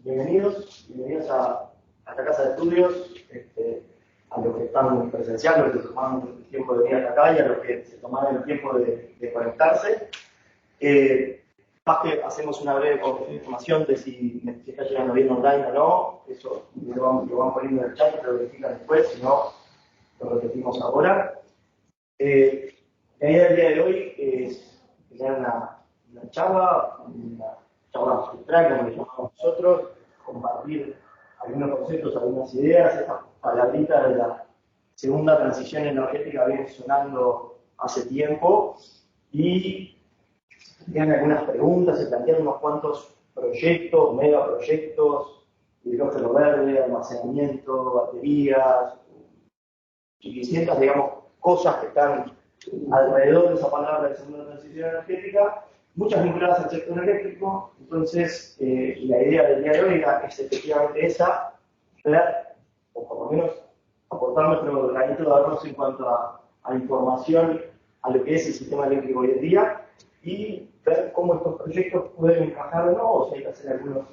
bienvenidos a esta casa de estudios, a los que están presenciales, a los que tomaron el tiempo de venir hasta acá y a los que se tomaron el tiempo de conectarse. Más que hacemos una breve información de si está llegando bien online o no, eso lo vamos poniendo en el chat, lo verifican después, si no, lo repetimos ahora. La idea del día de hoy es tener una charla magistral, como le llamamos nosotros, compartir algunos conceptos, algunas ideas. Esta palabrita de la segunda transición energética viene sonando hace tiempo y tienen algunas preguntas, se plantean unos cuantos proyectos, megaproyectos, hidrógeno verde, almacenamiento, baterías, y distintas, digamos, cosas que están alrededor de esa palabra de segunda transición energética, muchas vinculadas al sector eléctrico. Entonces, la idea del día de hoy es efectivamente esa, o por lo menos aportar nuestro granito de arroz en cuanto a información a lo que es el sistema eléctrico hoy en día y ver cómo estos proyectos pueden encajar o no, o si hay que hacer algunos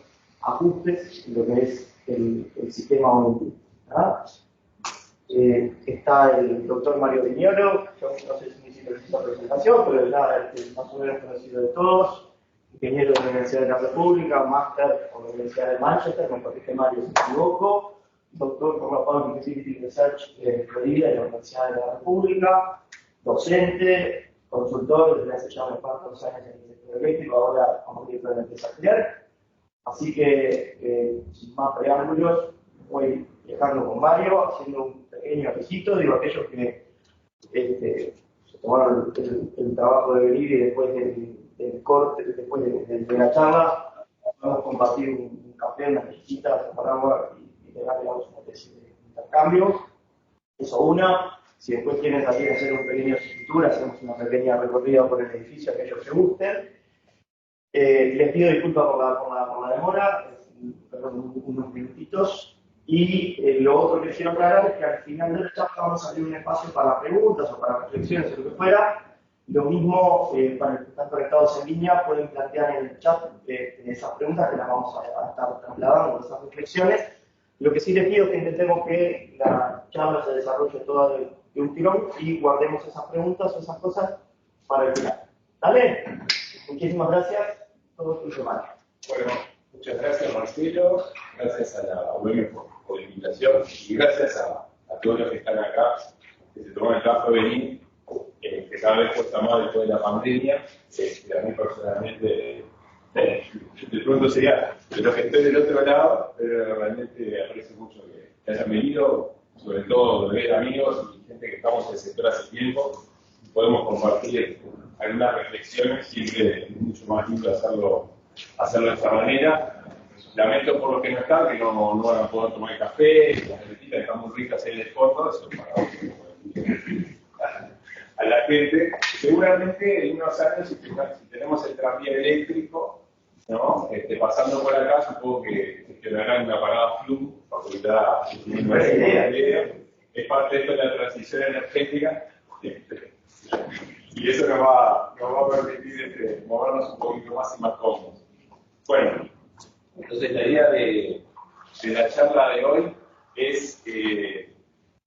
ajustes en lo que es el sistema hoy en día, ¿verdad? Está el doctor Mario Viñolo, yo no sé si necesito esa presentación, pero ya es más o menos conocido de todos, ingeniero de la Universidad de la República, máster por la Universidad de Manchester, me corrige Mario si me equivoco, doctor por la Public Utility Research en Florida de la Universidad de la República, docente, consultor desde hace ya unos cuantos años en el sector eléctrico, ahora como director de la empresa Clear. Así que, sin más preámbulos, voy dejando con Mario, haciendo un pequeño requisito, digo, aquellos que se tomaron el trabajo de venir y después del corte, después de la charla, vamos a compartir un café, una mesita, tomar agua y digamos, una especie de intercambio. Eso una. Si después quieren también hacer un pequeño escritura, hacemos una pequeña recorrida por el edificio, aquellos que gusten. Les pido disculpas por la demora, unos minutitos. Y lo otro que quiero aclarar es que al final de la charla vamos a abrir un espacio para preguntas o para reflexiones o lo que fuera. Lo mismo para los que están conectados en línea, pueden plantear en el chat esas preguntas que las vamos a estar trasladando, esas reflexiones. Lo que sí les pido es que intentemos que la charla se desarrolle toda de un tirón y guardemos esas preguntas o esas cosas para el final. ¿Vale? Muchísimas gracias. Todo tuyo, Mario. Bueno, muchas gracias, Marcelo. Gracias a la UEM por la invitación y gracias a todos los que están acá, que se toman el trabajo de venir, que cada vez cuesta más después de la pandemia. A mí personalmente, de pronto sería de los que estoy del otro lado, pero realmente aprecio mucho que hayan venido, sobre todo ver amigos y gente que estamos en el sector hace tiempo. Podemos compartir algunas reflexiones, siempre es mucho más lindo hacerlo de esta manera. Lamento por los que no están, que no van a poder tomar café, las galletitas están muy ricas en el fondo, eso para a la gente. Seguramente en unos años, si tenemos el tranvía eléctrico, ¿no? Pasando por acá, supongo que gestionarán una parada Flum, facultad de idea. Es parte de esto de la transición energética. Y eso nos va a permitir movernos un poquito más y más cómodos. Bueno, entonces la idea de la charla de hoy es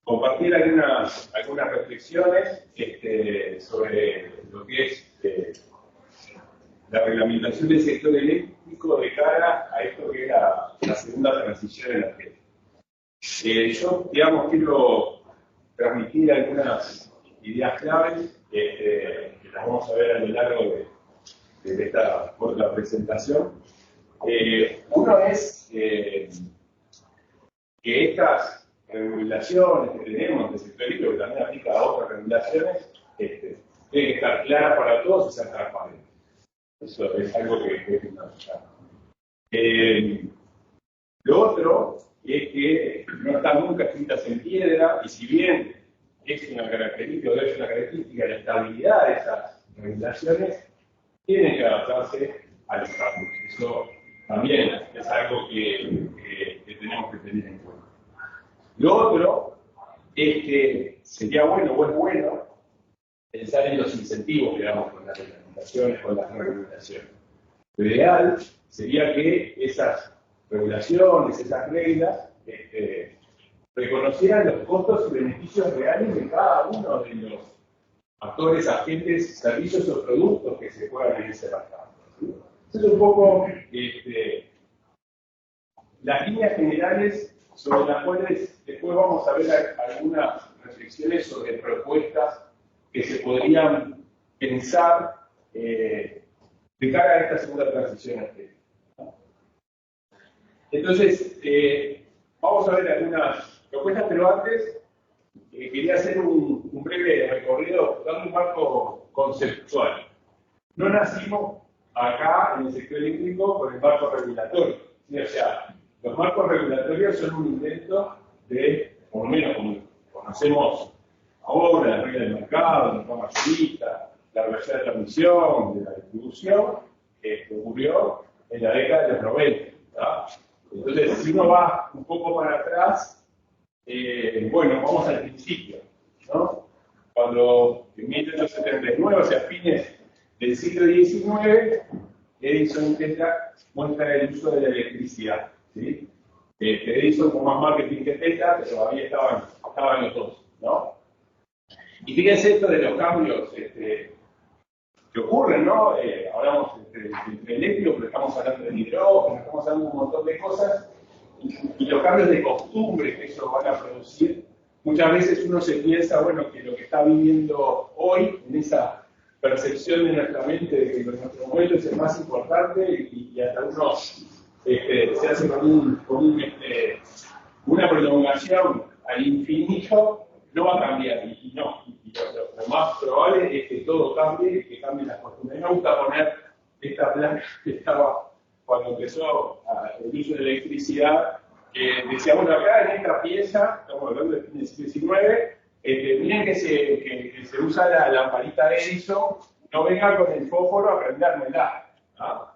compartir algunas reflexiones sobre lo que es la reglamentación del sector eléctrico de cara a esto que es la segunda transición energética. Yo, digamos, quiero transmitir algunas ideas claves que las vamos a ver a lo largo de esta corta presentación. Uno es que estas regulaciones que tenemos en el sector eléctrico, que también aplica a otras regulaciones, tienen que estar claras para todos y ser transparentes. Eso es algo que es fundamental. Lo otro es que no están nunca escritas en piedra, y si bien es una característica de la estabilidad de esas regulaciones, tienen que adaptarse a los cambios. Eso también es algo que tenemos que tener en cuenta. Lo otro es que sería bueno o es bueno pensar en los incentivos que damos con las reglamentaciones, con las regulaciones. Lo ideal sería que esas regulaciones, esas reglas, reconocieran los costos y beneficios reales de cada uno de los actores, agentes, servicios o productos que se juegan en ese mercado. ¿Sí? Eso es un poco las líneas generales sobre las cuales después vamos a ver algunas reflexiones sobre propuestas que se podrían pensar de cara a esta segunda transición energética. Entonces, vamos a ver algunas propuestas, pero antes quería hacer un breve recorrido, dando un marco conceptual. No nacimos acá en el sector eléctrico con el marco regulatorio. ¿Sí? O sea, los marcos regulatorios son un invento de, por lo menos como conocemos ahora, la regla del mercado, el mercado mayorista, la velocidad de transmisión, de la distribución, que ocurrió en la década de los 90. ¿Tá? Entonces, si uno va un poco para atrás, bueno, vamos al principio, ¿no? Cuando en 1879, o sea, fines del siglo XIX, Edison y Tesla muestran el uso de la electricidad. ¿Sí? Edison con más marketing que Tesla, pero todavía estaban los dos, ¿no? Y fíjense esto de los cambios que ocurren, ¿no? Hablamos entre eléctrico, pero estamos hablando de hidrógeno, estamos hablando de un montón de cosas, y los cambios de costumbre que eso van a producir. Muchas veces uno se piensa, bueno, que lo que está viviendo hoy, en esa percepción de nuestra mente de que nuestro modelo es el más importante, y hasta uno se hace con una prolongación al infinito, no va a cambiar, y no. Y lo más probable es que todo cambie, y que cambien las costumbres. Me gusta poner esta placa que estaba cuando empezó el uso de la electricidad, que decía, bueno, acá en esta pieza, estamos hablando del fin del siglo XIX, miren que se usa la lamparita de Edison, no venga con el fósforo a prendérmela. ¿Ah?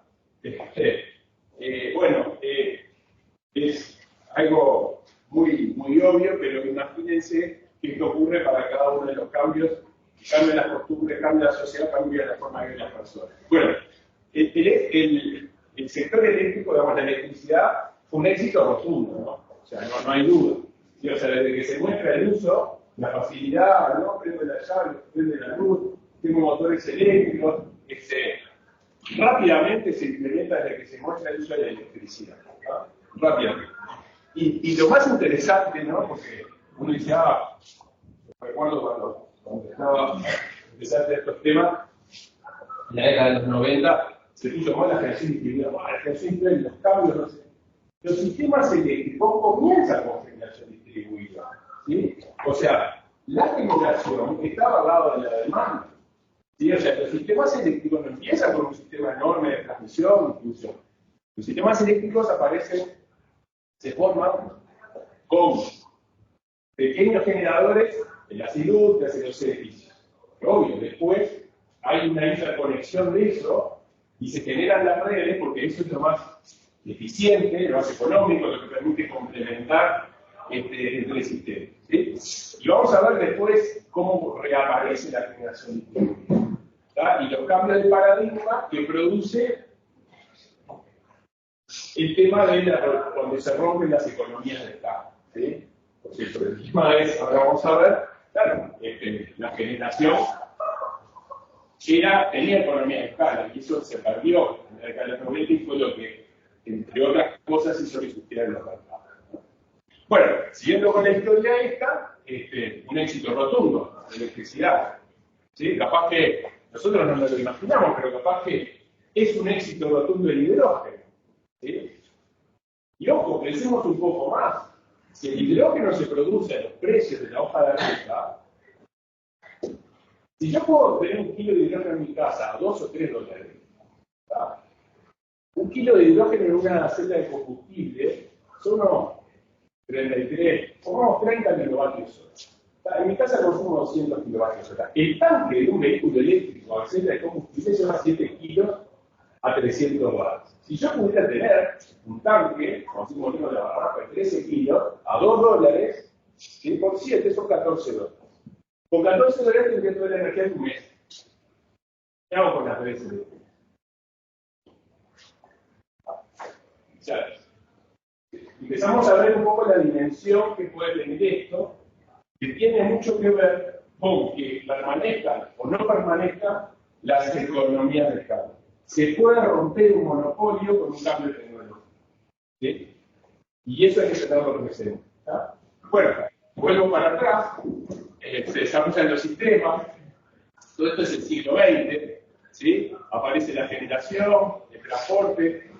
Bueno, es algo muy obvio, pero imagínense que esto ocurre para cada uno de los cambios, cambia las costumbres, cambia la sociedad, cambia la forma de ver las personas. Bueno, el sector eléctrico, digamos, la electricidad, fue un éxito rotundo, ¿no? O sea, no hay duda. ¿Sí? O sea, desde que se muestra el uso, la facilidad, ¿no? Prende la llave, prende la luz, tengo motores eléctricos, rápidamente se implementa desde que se muestra el uso de la electricidad. ¿No? Rápidamente. Y lo más interesante, ¿no? Porque uno dice, recuerdo cuando estaba empezando estos temas, en la década de los 90, se puso mal la generación distribuida. La generación distribuida, los cambios, no sé. Los sistemas eléctricos comienzan con generación distribuida. ¿Sí? O sea, la generación estaba al lado de la demanda. ¿Sí? O sea, los sistemas eléctricos no empiezan con un sistema enorme de transmisión y distribución. Los sistemas eléctricos se forman con pequeños generadores en las industrias, en los edificios. Obvio, después hay una interconexión de eso y se generan las redes porque eso es lo más eficiente, lo más económico, lo que permite complementar entre sistemas. ¿Sí? Y vamos a ver después cómo reaparece la generación distribuida y los cambios de paradigma que produce el tema de cuando se rompen las economías de Estado. ¿Sí? Porque el problema es, ahora vamos a ver, claro, la generación tenía economía de escala y eso se perdió en la década de los 90 y fue lo que, entre otras cosas, hizo que surgieran los mercados. Bueno, siguiendo con la historia esta, un éxito rotundo, la electricidad. ¿Sí? Capaz que nosotros no nos lo imaginamos, pero capaz que es un éxito rotundo el hidrógeno. ¿Sí? Y ojo, pensemos un poco más. Si el hidrógeno se produce a los precios de la hoja de ruta, si yo puedo tener un kilo de hidrógeno en mi casa a $2 o $3, ¿tá? Un kilo de hidrógeno en una celda de combustible son unos 33, pongamos 30 kilovatios hora. En mi casa consumo 200 kilovatios hora. El tanque de un vehículo eléctrico a celda de combustible lleva 7 kilos a 300 watts. Si yo pudiera tener un tanque, consumo de la barraca de 13 kilos, a $2, ¿sí? Por 7 son $14. Con $14 tengo que toda la energía de un mes. ¿Qué hago con las redes eléctricas? empezamos a ver un poco la dimensión que puede tener esto, que tiene mucho que ver con que permanezcan o no permanezcan las economías de escala. Se puede romper un monopolio con un cambio tecnológico. ¿Sí? Y eso hay que tenerlo presente. ¿Tá? Bueno, vuelvo para atrás, se desarrollan los sistemas, todo esto es el siglo XX, ¿sí? Aparece la generación, el transporte,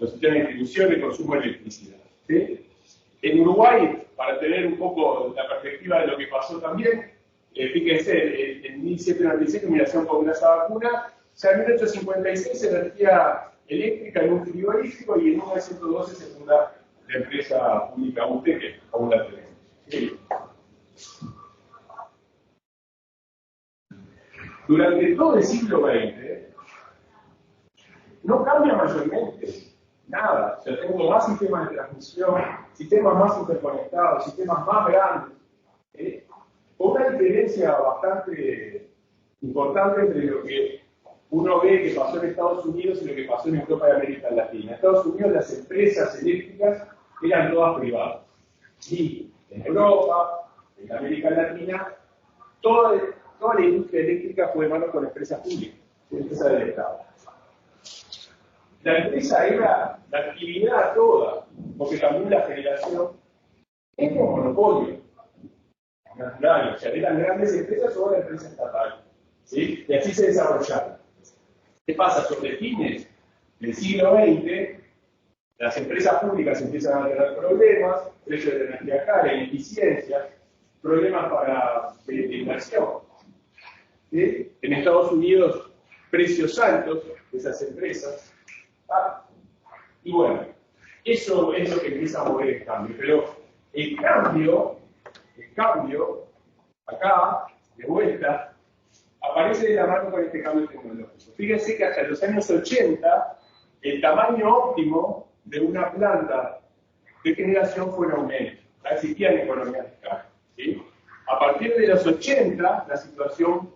los sistemas de distribución y consumo de electricidad. ¿Sí? En Uruguay, para tener un poco la perspectiva de lo que pasó también, fíjense, en 1797, Migración Congreso Vacuna, ya en 1856 energía eléctrica en un frigorífico y en 1912 se funda la empresa pública UTE, que aún la tenemos. ¿Sí? Durante todo el siglo XX, no cambia mayormente nada. O sea, tengo más sistemas de transmisión, sistemas más interconectados, sistemas más grandes. Con una diferencia bastante importante entre lo que uno ve que pasó en Estados Unidos y lo que pasó en Europa y América Latina. En Estados Unidos las empresas eléctricas eran todas privadas. Y en Europa, en América Latina, toda la industria eléctrica fue de mano con empresas públicas, empresas del Estado. La empresa era la actividad toda, porque también la generación es un monopolio natural, o sea, eran grandes empresas o eran empresas estatales. ¿Sí? Y así se desarrollaron. ¿Qué pasa? Sobre fines del siglo XX, las empresas públicas empiezan a tener problemas, precios de energía cara, ineficiencias, problemas de inversión. ¿Sí? En Estados Unidos, precios altos de esas empresas. Y bueno, eso es lo que empieza a mover el cambio. Pero el cambio, acá, de vuelta, aparece de la mano con este cambio tecnológico. Fíjense que hasta los años 80, el tamaño óptimo de una planta de generación fue en aumento. No existían economías de escala. ¿Sí? A partir de los 80, la situación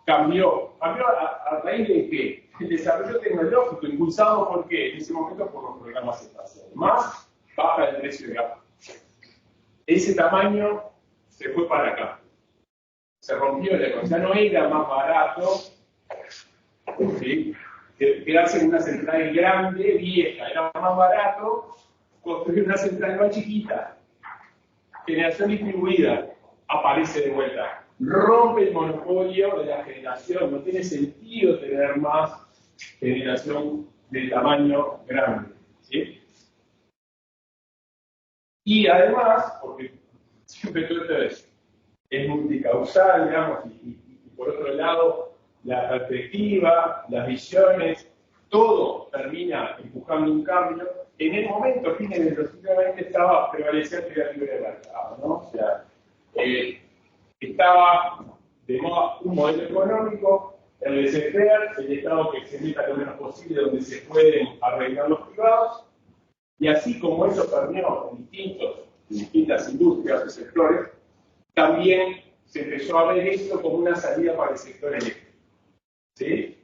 cambió. ¿Cambió a raíz de qué? El desarrollo tecnológico, impulsado por qué? En ese momento por los programas espaciales. Más baja el precio de gas. Ese tamaño se fue para acá. Se rompió la economía. Ya no era más barato, ¿sí?, quedarse en una central grande, vieja. Era más barato construir una central más chiquita. Generación distribuida aparece de vuelta. Rompe el monopolio de la generación. No tiene sentido tener más generación de tamaño grande. ¿Sí? Y además, porque siempre todo esto es multicausal, digamos, y por otro lado, la perspectiva, las visiones, todo termina empujando un cambio. En el momento, fines del siglo XX, estaba prevaleciente el libre mercado, ¿no? O sea, estaba de moda un modelo económico, el laissez-faire, el Estado que se meta lo menos posible donde se pueden arreglar los privados, y así como eso permeó en distintas industrias y sectores, también se empezó a ver esto como una salida para el sector eléctrico. ¿Sí?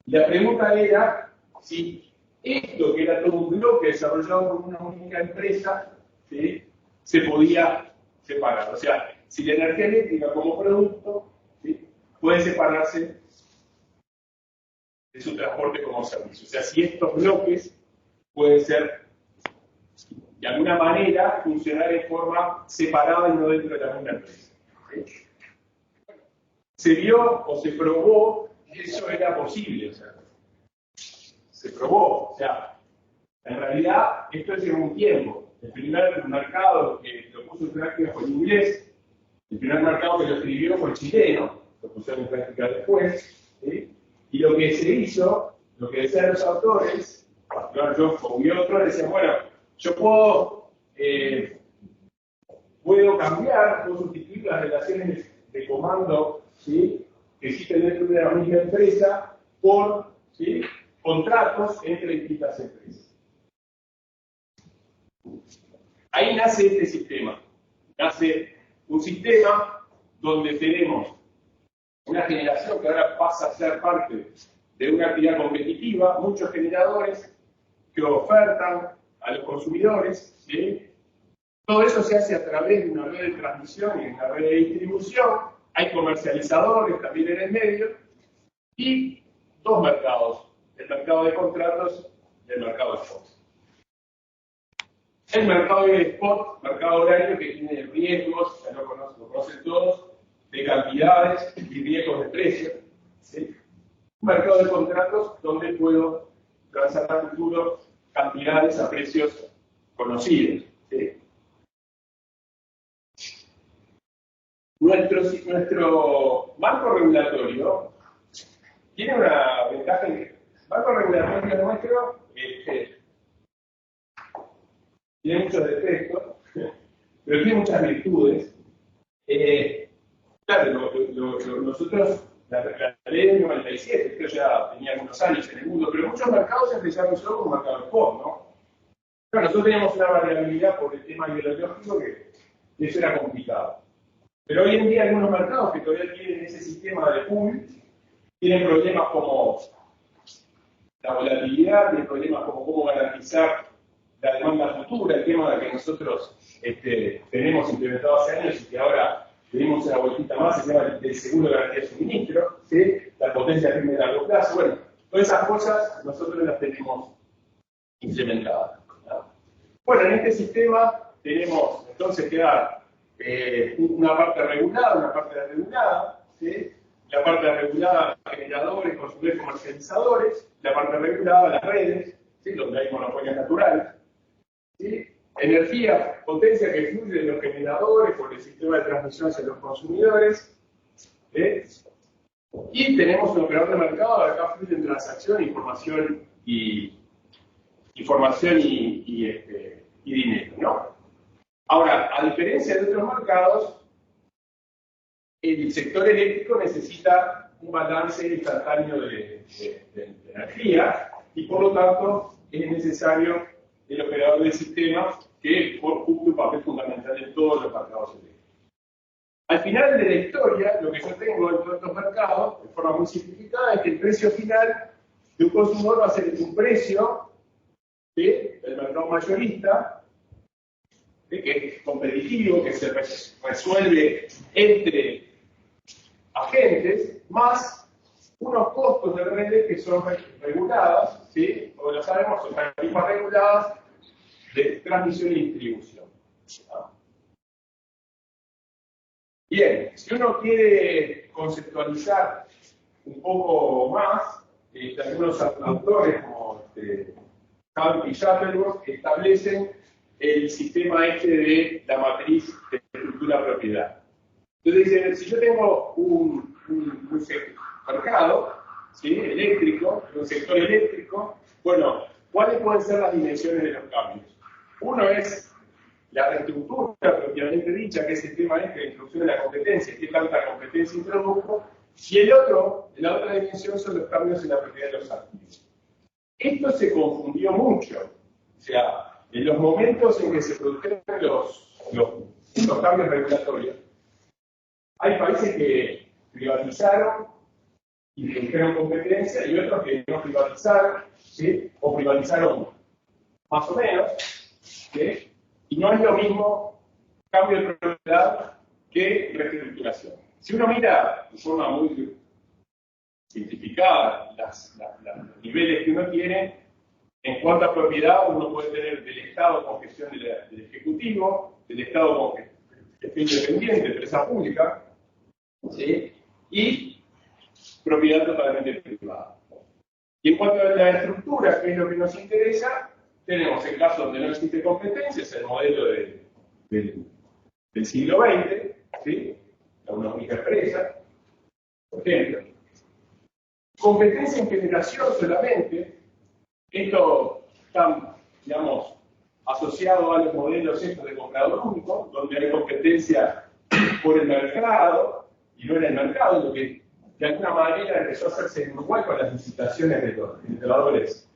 Y la pregunta era si esto, que era todo un bloque desarrollado por una única empresa, ¿sí?, se podía separar. O sea, si la energía eléctrica como producto, ¿sí?, puede separarse de su transporte como servicio. O sea, si estos bloques pueden ser, de alguna manera, funcionar de forma separada y no dentro de la misma empresa. ¿Sí? Se vio o se probó que eso era posible. O sea, se probó. O sea, en realidad, esto lleva un tiempo. El primer mercado que lo puso en práctica fue el inglés. El primer mercado que lo escribió fue el chileno. Lo pusieron en práctica después. ¿Sí? Y lo que se hizo, lo que decían los autores, yo y otros, decían, bueno, yo puedo cambiar, puedo sustituir las relaciones de comando, ¿sí?, que existen dentro de la misma empresa por, ¿sí?, contratos entre distintas empresas. Ahí nace este sistema. Nace un sistema donde tenemos una generación que ahora pasa a ser parte de una actividad competitiva, muchos generadores que ofertan a los consumidores, ¿sí?, Todo eso se hace a través de una red de transmisión y una red de distribución. Hay comercializadores también en el medio y dos mercados, el mercado de contratos y el mercado de spot. El mercado de spot, mercado horario, que tiene riesgos, ya lo conocen todos, de cantidades y riesgos de precio. ¿Sí? Un mercado de contratos donde puedo transar a futuro cantidades a precios conocidos. ¿Sí? Nuestro marco regulatorio tiene una ventaja. El marco regulatorio nuestro tiene muchos defectos, pero tiene muchas virtudes. Claro, nosotros, la ley del 97, esto ya tenía algunos años en el mundo, pero muchos mercados empezaron solo como mercado spot, ¿no? Claro, nosotros teníamos una variabilidad por el tema biológico que eso era complicado. Pero hoy en día algunos mercados que todavía tienen ese sistema de pool tienen problemas como la volatilidad, tienen problemas como cómo garantizar la demanda futura, el tema de que nosotros tenemos implementado hace años y que ahora le dimos una vueltita más, el tema del seguro de garantía de suministro, ¿sí? La potencia firme de largo plazo, bueno, todas esas cosas nosotros las tenemos implementadas, ¿no? Bueno, en este sistema tenemos entonces que dar una parte regulada, una parte desregulada, ¿sí? La parte regulada, generadores, consumidores, comercializadores, la parte regulada, las redes, ¿sí? Donde hay monopolios naturales, ¿sí? Energía, potencia que fluye de los generadores por el sistema de transmisión hacia los consumidores, ¿sí? Y tenemos un operador de mercado, acá fluyen transacción, información y dinero, ¿no? Ahora, a diferencia de otros mercados, el sector eléctrico necesita un balance instantáneo de energía y por lo tanto es necesario el operador del sistema que cumple un papel fundamental en todos los mercados eléctricos. Al final de la historia, lo que yo tengo en todos estos mercados, de forma muy simplificada, es que el precio final de un consumidor va a ser un precio del mercado mayorista, que es competitivo, que se resuelve entre agentes, más unos costos de redes que son reguladas, ¿sí? Como lo sabemos, son tarifas reguladas de transmisión y distribución, ¿no? Bien, si uno quiere conceptualizar un poco más, algunos autores como Hunt y Shuttleworth establecen el sistema de la matriz de estructura propiedad. Entonces dicen, si yo tengo un mercado, ¿sí? Eléctrico, un sector eléctrico, bueno, ¿cuáles pueden ser las dimensiones de los cambios? Uno es la reestructura propiamente dicha, que es el tema de introducción de la competencia, qué tanta competencia introdujo, y la otra dimensión son los cambios en la propiedad de los activos. Esto se confundió mucho, o sea, en los momentos en que se produjeron los cambios regulatorios, hay países que privatizaron y introdujeron competencia y otros que no privatizaron, ¿sí? O privatizaron más o menos, ¿sí? Y no es lo mismo cambio de propiedad que reestructuración. Si uno mira de forma muy simplificada los niveles que uno tiene, en cuanto a propiedad, uno puede tener del Estado con gestión del Ejecutivo, del Estado con gestión independiente, empresa pública, ¿sí? Y propiedad totalmente privada. Y en cuanto a la estructura, que es lo que nos interesa, tenemos el caso donde no existe competencia, es el modelo del siglo XX, ¿sí? Una única empresa, por ejemplo. Competencia en generación solamente. Esto está, digamos, asociado a los modelos estos de comprador único, donde hay competencia por el mercado y no en el mercado, lo que de alguna manera empezó a hacerse en Uruguay con las licitaciones de los generadores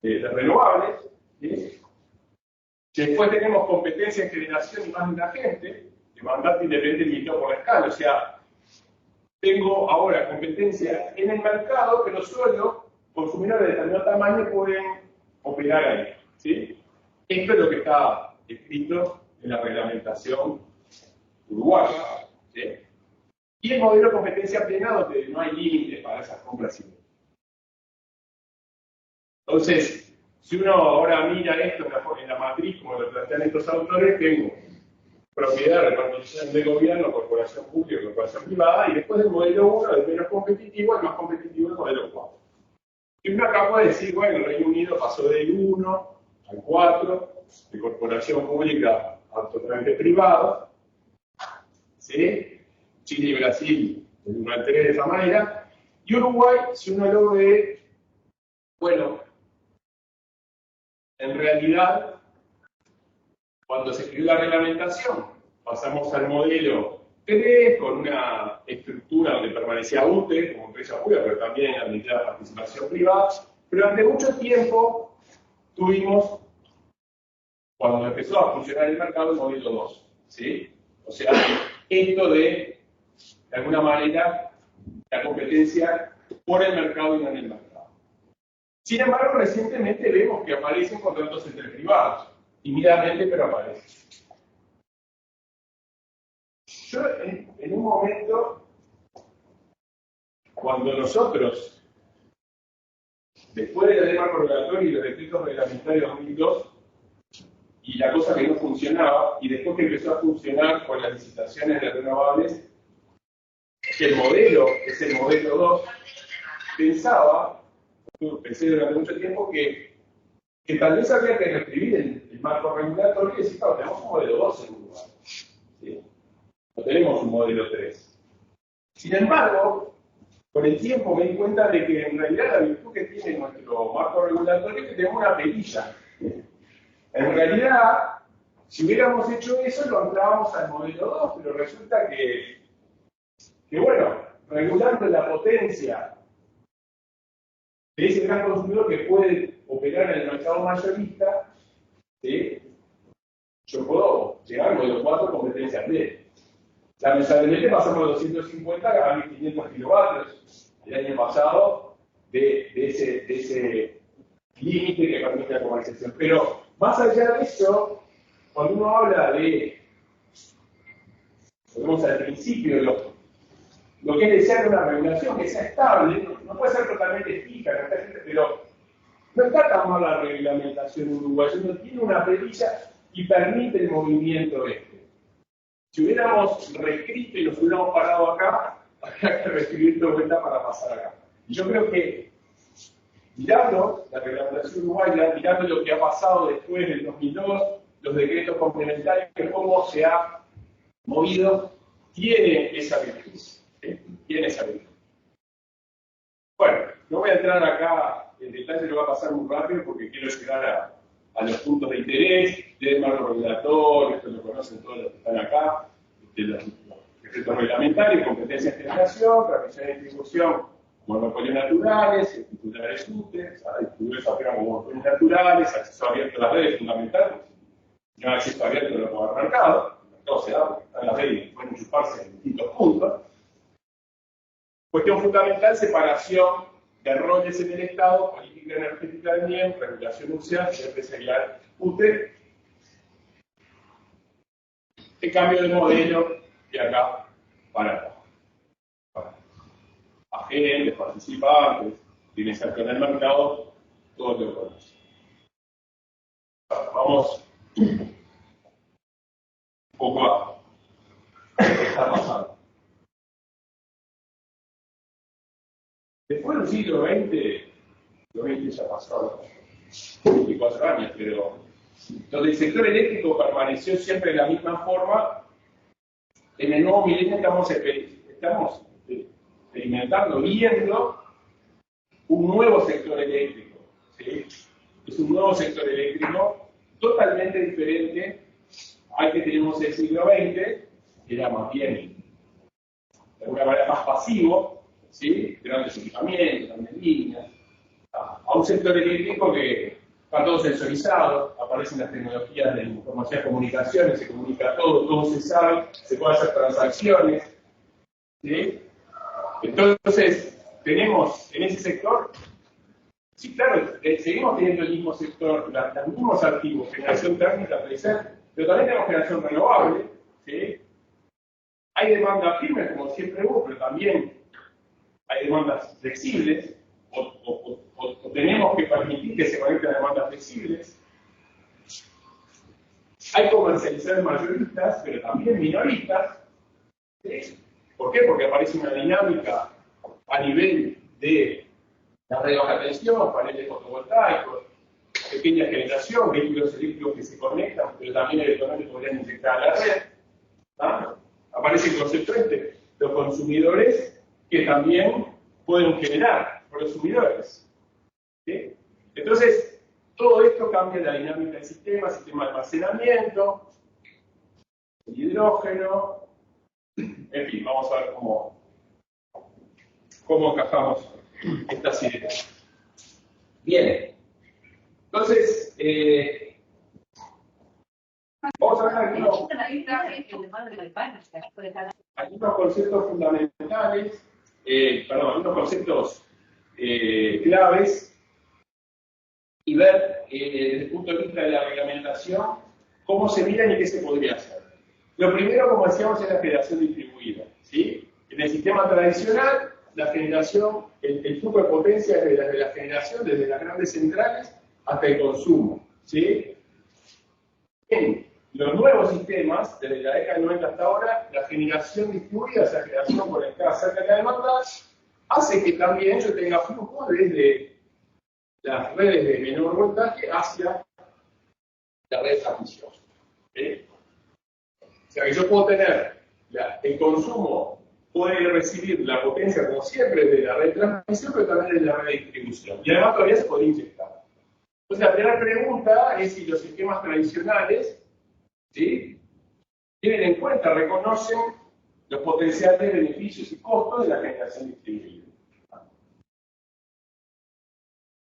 renovables, ¿sí? Después tenemos competencia en generación y más de un agente, demandante independiente limitado por la escala, o sea, tengo ahora competencia en el mercado, pero solo consumidores de determinado tamaño pueden operar ahí, ¿sí? Esto es lo que está escrito en la reglamentación uruguaya, ¿sí? Y el modelo de competencia plena, donde no hay límites para esas compras y ventas. Entonces, si uno ahora mira esto en la matriz, como lo plantean estos autores, tengo propiedad, repartición de gobierno, corporación pública, corporación privada, y después del modelo 1, el menos competitivo, el más competitivo el modelo 4. Y uno acá puede decir, bueno, el Reino Unido pasó del 1 al 4, de corporación pública a totalmente privada, ¿sí? Chile y Brasil del 1 al 3 de esa manera, y Uruguay, si uno lo ve, bueno, en realidad, cuando se escribió la reglamentación, pasamos al modelo 3 con una estructura donde permanecía UTE como empresa pública, pero también administrada participación privada. Pero durante mucho tiempo tuvimos, cuando empezó a funcionar el mercado, el modelo 2. ¿Sí? O sea, esto de alguna manera, la competencia por el mercado y no en el mercado. Sin embargo, recientemente vemos que aparecen contratos entre privados. Tímidamente, pero aparecen. Yo, en un momento, cuando nosotros, después de la ley marco regulatorio y los decretos reglamentarios 2002, y la cosa que no funcionaba, y después que empezó a funcionar con las licitaciones de renovables, que el modelo es el modelo 2, pensé durante mucho tiempo que tal vez había que reescribir el marco regulatorio y decir, claro, tenemos un modelo 2 en Uruguay. ¿Sí? No tenemos un modelo 3. Sin embargo, con el tiempo me di cuenta de que en realidad la virtud que tiene nuestro marco regulatorio es que tenemos una perilla. En realidad, si hubiéramos hecho eso, lo anclábamos al modelo 2, pero resulta que bueno, regulando la potencia de ese gran consumidor que puede operar en el mercado mayorista, ¿sí? Yo puedo llegar al modelo 4 competencia plena. Lamentablemente pasamos de 250 a 1500 kilovatios el año pasado de ese límite que permite la comercialización. Pero más allá de eso, cuando uno habla de, volvemos al principio, lo que es desear una regulación que sea estable, no puede ser totalmente fija, pero no está tan mal la reglamentación uruguaya, no tiene una perilla y permite el movimiento este. Si hubiéramos reescrito y nos hubiéramos parado acá, habría que reescribir de vuelta para pasar acá. Y yo creo que, mirando la reglamentación uruguaya, mirando lo que ha pasado después del 2002, los decretos complementarios, cómo se ha movido, tiene esa virtud. Tiene esa virtud. Bueno, no voy a entrar acá en detalle, lo voy a pasar muy rápido porque quiero llegar a los puntos de interés, del marco regulatorio, esto lo conocen todos los que están acá, de los decretos reglamentarios, competencia de generación, transmisión y distribución, monopolios naturales, titulares útiles, distribuidores operan como monopolios naturales, acceso abierto a las redes fundamental, no hay acceso abierto a los nuevos mercados, el mercado se da porque están las redes y pueden chuparse en distintos puntos. Cuestión fundamental, separación de roles en el Estado, política energética del MIEM, regulación nuclear, empresarial, UTE. El cambio de modelo de acá para acá. Agentes, participantes, quienes actúan en el mercado, todos lo conocen. Vamos un poco a qué está pasando. Después del siglo XX, ya pasó 24 años, pero donde el sector eléctrico permaneció siempre de la misma forma, en el nuevo milenio estamos experimentando, viendo un nuevo sector eléctrico. ¿Sí? Es un nuevo sector eléctrico totalmente diferente al que teníamos en el siglo XX, que era más bien, de alguna manera, más pasivo, ¿sí? Grandes equipamientos, grandes líneas, a un sector eléctrico que está todo sensorizado, aparecen las tecnologías de información y comunicaciones, se comunica todo se sabe, se pueden hacer transacciones. ¿Sí? Entonces, tenemos en ese sector, sí, claro, seguimos teniendo el mismo sector, los mismos activos, generación térmica, Pero también tenemos generación renovable, ¿sí? Hay demandas firmes, como siempre hubo, pero también hay demandas flexibles, o tenemos que permitir que se conecten demandas flexibles. Hay comercializadores mayoristas, pero también minoristas. ¿Sí? ¿Por qué? Porque aparece una dinámica a nivel de la red de baja tensión, paneles fotovoltaicos, pequeña generación, vehículos eléctricos que se conectan, pero también electrones que podrían inyectar a la red. ¿Ah? Aparece el concepto los consumidores que también pueden generar consumidores. ¿Sí? Entonces, todo esto cambia la dinámica del sistema de almacenamiento, el hidrógeno, en fin, vamos a ver cómo encajamos estas ideas. Bien, entonces, vamos a ver algunos conceptos fundamentales, algunos conceptos claves, y ver desde el punto de vista de la reglamentación cómo se miran y qué se podría hacer. Lo primero, como decíamos, es la generación distribuida, ¿sí? En el sistema tradicional, la generación, el flujo de potencia es desde la generación, desde las grandes centrales hasta el consumo, ¿sí? En los nuevos sistemas, desde la década del 90 hasta ahora, la generación distribuida, esa generación conectada cerca de la demanda, hace que también yo tenga flujo desde las redes de menor voltaje hacia la red de transmisión. ¿Sí? O sea que yo puedo tener el consumo, puede recibir la potencia como siempre de la red de transmisión, pero también de la red de distribución. Y además todavía se puede inyectar. Entonces la primera pregunta es si los sistemas tradicionales, ¿sí?, tienen en cuenta, reconocen los potenciales beneficios y costos de la generación distribuida.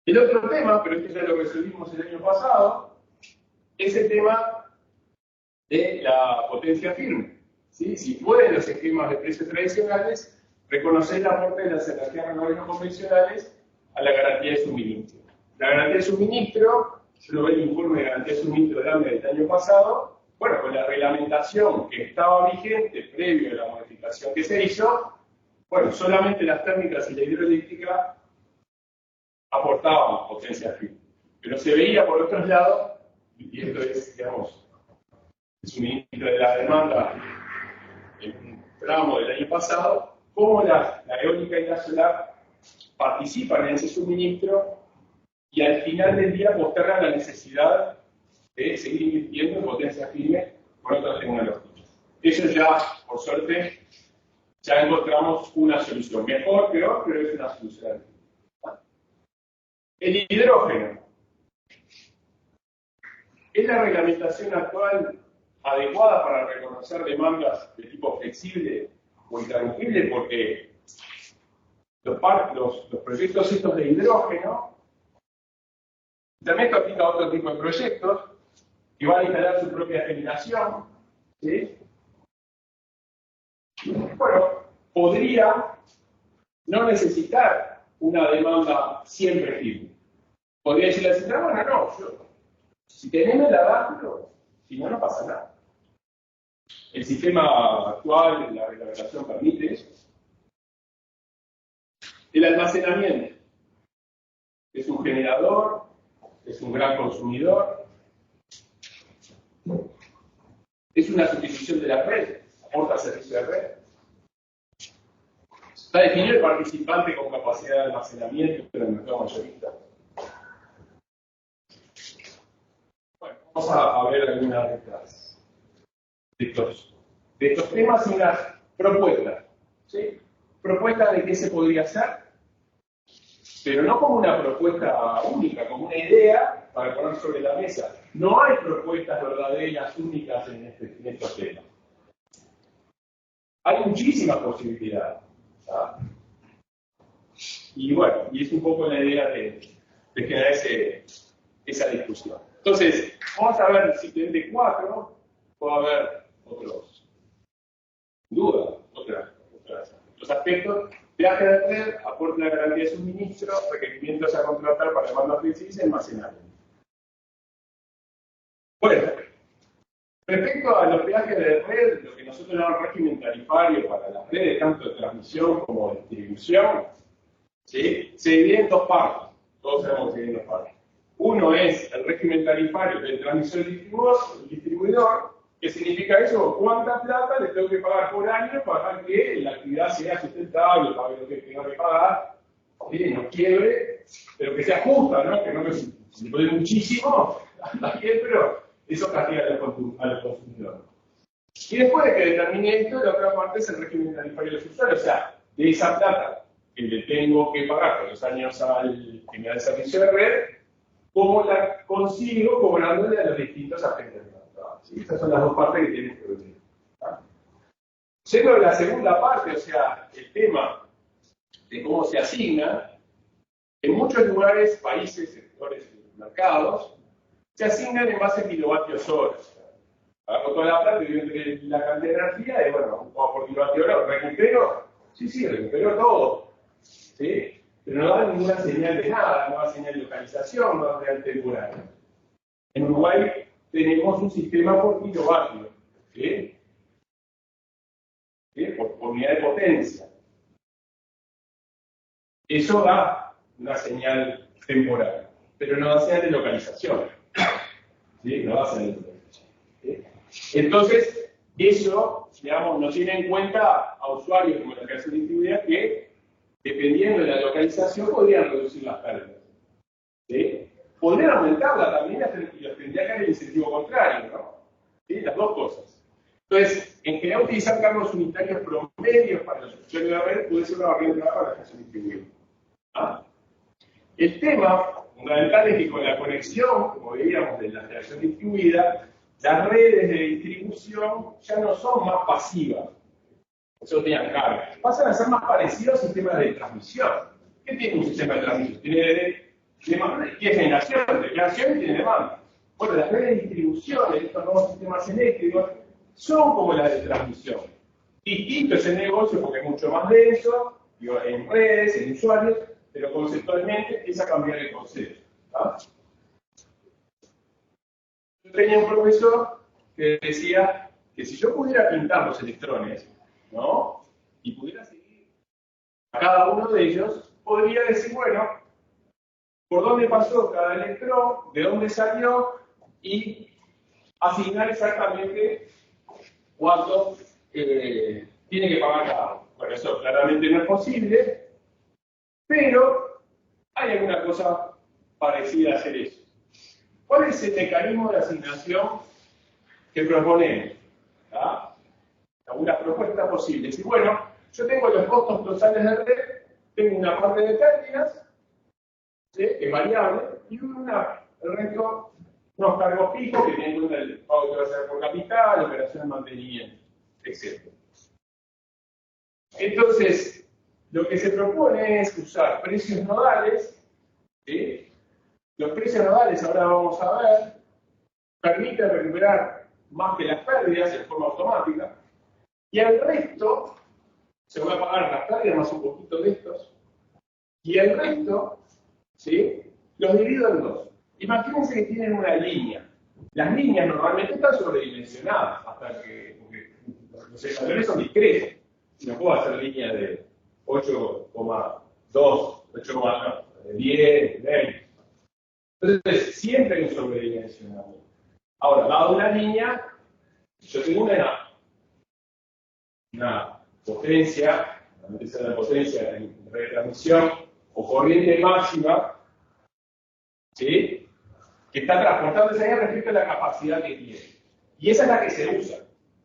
El otro tema, pero este ya lo resolvimos el año pasado, es el tema de la potencia firme. ¿Sí? Si pueden los esquemas de precios tradicionales reconocer el aporte de las energías renovables no convencionales a la garantía de suministro. La garantía de suministro, yo lo veo en el informe de garantía de suministro del AME del año pasado, bueno, con la reglamentación que estaba vigente previo a la modificación que se hizo, bueno, solamente las térmicas y la hidroeléctrica aportaban potencia firme. Pero se veía por otros lados, y esto es, digamos, el suministro de la demanda en un tramo del año pasado, cómo la eólica y la solar participan en ese suministro y al final del día postergan la necesidad de seguir invirtiendo en potencia firme con otras tecnologías. Eso ya, por suerte, ya encontramos una solución. Mejor, peor, pero es una solución. El hidrógeno. ¿Es la reglamentación actual adecuada para reconocer demandas de tipo flexible o interrumpible? Porque los proyectos estos de hidrógeno, también esto aplica a otro tipo de proyectos, que van a instalar su propia generación, ¿sí? Bueno, podría no necesitar una demanda siempre firme. Podría decirle al sistema, bueno, no, si tenemos el adapto, si no, no pasa nada. El sistema actual, la reglamentación permite eso. El almacenamiento es un generador, es un gran consumidor, es una sustitución de la red, aporta servicio de red. Está definido el participante con capacidad de almacenamiento en el mercado mayorista. Bueno, vamos a ver algunas de estos temas y unas propuestas. ¿Sí? Propuestas de qué se podría hacer, pero no como una propuesta única, como una idea para poner sobre la mesa. No hay propuestas verdaderas únicas en estos temas. Hay muchísimas posibilidades. ¿Ah? Y bueno, y es un poco la idea de generar esa discusión. Entonces, vamos a ver simplemente 4, puede haber otros dudas, otros aspectos. Viaje de red, aporte de la garantía de suministro, requerimientos a contratar para demandas flexibles y almacenamiento. Bueno, Respecto a los peajes de red, lo que nosotros llamamos régimen tarifario para las redes, tanto de transmisión como de distribución, ¿sí?, se divide en dos partes. Todos sabemos que se divide en dos partes. Uno es el régimen tarifario del transmisor distribuidor, que significa eso, cuánta plata le tengo que pagar por año para que la actividad sea sustentable, pague lo que tenga que pagar, ¿sí?, no quiebre, pero que sea justa, ¿no? Que no me si me puede muchísimo, también, pero eso castiga a los consumidores. Y después de que determine esto, la otra parte es el régimen tarifario de los usuarios, o sea, de esa plata que le tengo que pagar por los años al que me da el servicio de red, cómo la consigo cobrándole a los distintos agentes de mercado. ¿Sí? Esas son las dos partes que tienen que ver. Yendo a la segunda parte, o sea, el tema de cómo se asigna, en muchos lugares, países, sectores, mercados, se asignan en base a kilovatios hora. Hago toda la plata y entre la cantidad de energía y bueno, como por kilovatio hora, ¿recupero? Sí, recupero todo. ¿Sí? Pero no da ninguna señal de nada, no da señal de localización, no da señal temporal. En Uruguay tenemos un sistema por kilovatio, ¿sí? ¿Sí? Por unidad de potencia. Eso da una señal temporal, pero no da señal de localización. ¿Sí? No da señal de localización. ¿Sí? Entonces, eso, digamos, no tiene en cuenta a usuarios como la creación distribuida que, dependiendo de la localización, podrían reducir las pérdidas. ¿Sí? Podrían aumentarla también, y tendría que haber el incentivo contrario, ¿no? ¿Sí? Las dos cosas. Entonces, en general, utilizar cargos unitarios promedios para los usuarios de la red puede ser una barrera para la creación distribuida. ¿Ah? El tema fundamental es que con la conexión, como veíamos, de la creación distribuida, las redes de distribución ya no son más pasivas. Eso tenían carga. Pasan a ser más parecidos a sistemas de transmisión. ¿Qué tiene un sistema de transmisión? Tiene generación, de creación y tiene demanda. Bueno, las redes de distribución de estos nuevos sistemas eléctricos son como las de transmisión. Distinto es el negocio porque es mucho más denso, en redes, en usuarios, pero conceptualmente empieza a cambiar el concepto. ¿Ah? Yo tenía un profesor que decía que si yo pudiera pintar los electrones, ¿no?, y pudiera seguir a cada uno de ellos, podría decir, bueno, por dónde pasó cada electrón, de dónde salió, y asignar exactamente cuánto tiene que pagar cada uno. Bueno, eso claramente no es posible, pero hay alguna cosa parecida a hacer eso. ¿Cuál es el mecanismo de asignación que proponemos? ¿Ah? Algunas propuestas posibles. Y bueno, yo tengo los costos totales de red, tengo una parte de pérdidas, ¿sí?, que es variable, y el resto, unos cargos fijos que tienen en cuenta el pago que va a hacer por capital, operación de mantenimiento, etc. Entonces, lo que se propone es usar precios nodales, ¿sí? Los precios nodales, ahora vamos a ver, permiten recuperar más que las pérdidas en forma automática, y el resto, se va a pagar las pérdidas más un poquito de estos, y el resto, ¿sí?, los divido en dos. Imagínense que tienen una línea. Las líneas normalmente están sobredimensionadas, hasta que los escalones son discretos. No puedo hacer líneas de 8,2, 8,10, 20. Entonces, siempre hay un sobredimensionamiento. Ahora, dado una línea, yo tengo una potencia, normalmente sea una potencia en retransmisión o corriente máxima, ¿sí?, que está transportando esa energía respecto a la capacidad que tiene. Y esa es la que se usa,